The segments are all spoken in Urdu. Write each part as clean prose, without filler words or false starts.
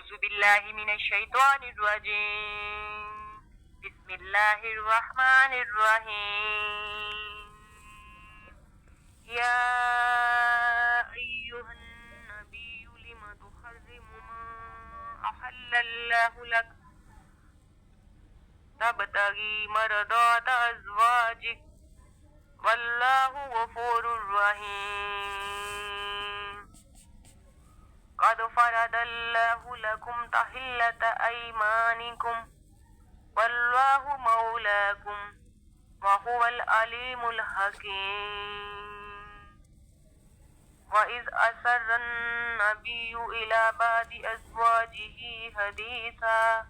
أعوذ بالله من الشيطان الرجيم. بسم الله الرحمن الرحيم. يا أيها النبي لم تحرم ما أحل الله لك تبتغي مرضات أزواجك والله غفور رحيم. قد فرض الله لكم تحلة أيمانكم والله مولاكم وهو العليم الحكيم. وإذ أسر النبي إلى بعض أزواجه حديثا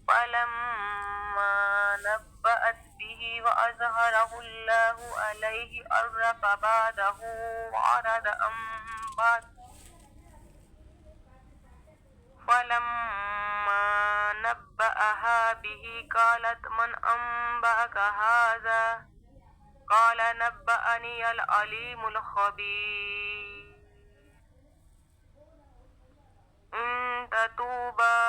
فلما نبأت به وأظهره الله عليه عرف بعده وعرض عن بعض. فلما نبأها به قالت من أنبأك هذا قال نبأني العليم الخبير. إن تتوبا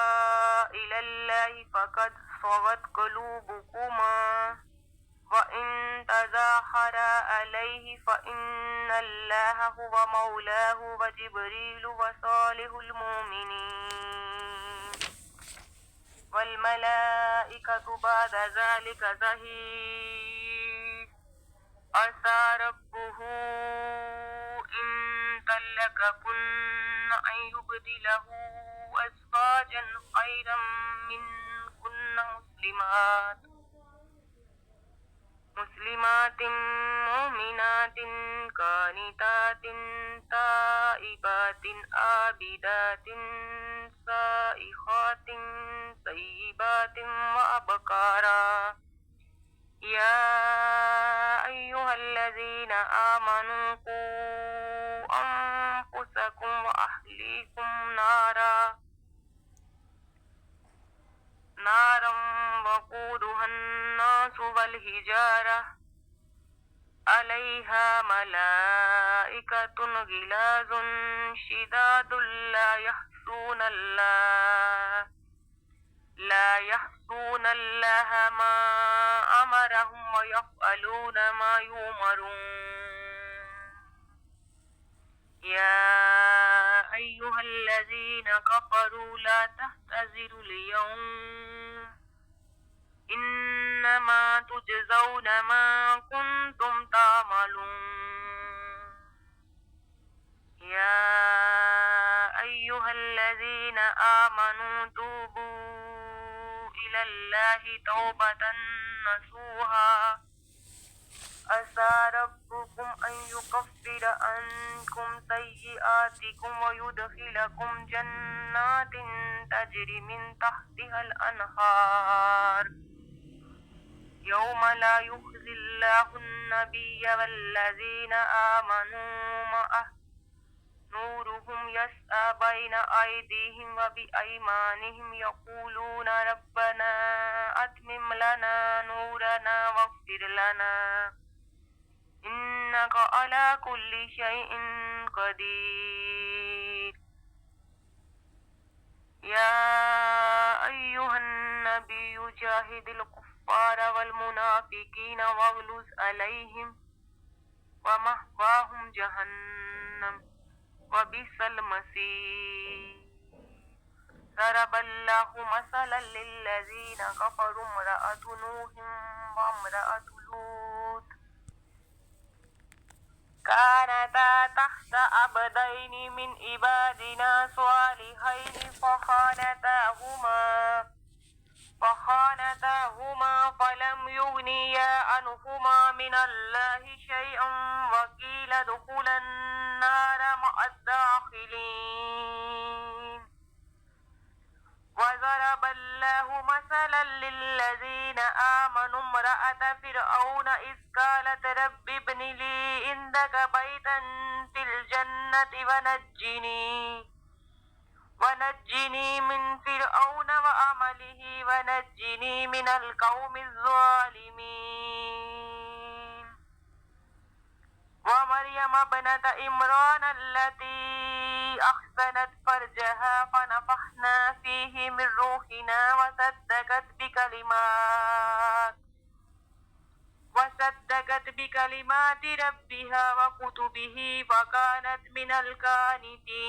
إلى الله فقد صغت قلوبكما وإن تظاهرا عليه فإن الله هو مولاه وجبريل وصالح المؤمنين والملائكة بعد ذلك ظهير. عسى ربه إن طلقكن أن يبدله أزواجا خيرا منكن مسلمات مؤمنات قانتات تائبات عابدات سائحات طيبات وأبكارا. يا أيها الذين آمنوا قوا أنفسكم وأهليكم نارا وقودها الناس والحجارة عليها ملائكة غلاظ شداد لا يحصون الله ما أمرهم ويفعلون ما يؤمرون. يا أيها الذين كفروا لا تعتذروا اليوم إنما تجزون ما كنتم تعملون. يا أيها الذين آمنوا توبوا إلى الله توبة نصوحا عسى ربكم أن يكفر عنكم سيئاتكم ويدخلكم جنات تجري من تحتها الأنهار يوم لا يخزي الله النبي والذين آمنوا معه نورهم يسعى بين أيديهم وبأيمانهم يقولون ربنا أتمم لنا نورنا واغفر لنا إنك على كل شيء قدير. يا أيها النبي جاهد الكفار والمنافقين واغلظ عليهم ومأواهم جهنم وبئس المصير. ضرب الله مثلا للذين كفروا امرأة نوح وامرأة لوط كانتا تحت عبدين من عبادنا صالحين فخانتاهما فلم يغنيا عنهما من الله شيئا وقيل ادخلا النار مع الداخلين. وضرب الله مثلا للذين آمنوا امرأة فرعون إذ قالت رب ابن لي عندك بيتا في الجنة ونجني من فرعون وعمله ونجني من القوم الظالمين. ومريم ابنة عمران التي أحسنت فرجها فنفخنا فيه من روحنا وصدقت بكلمات ربها وكتبه وكانت من القانتين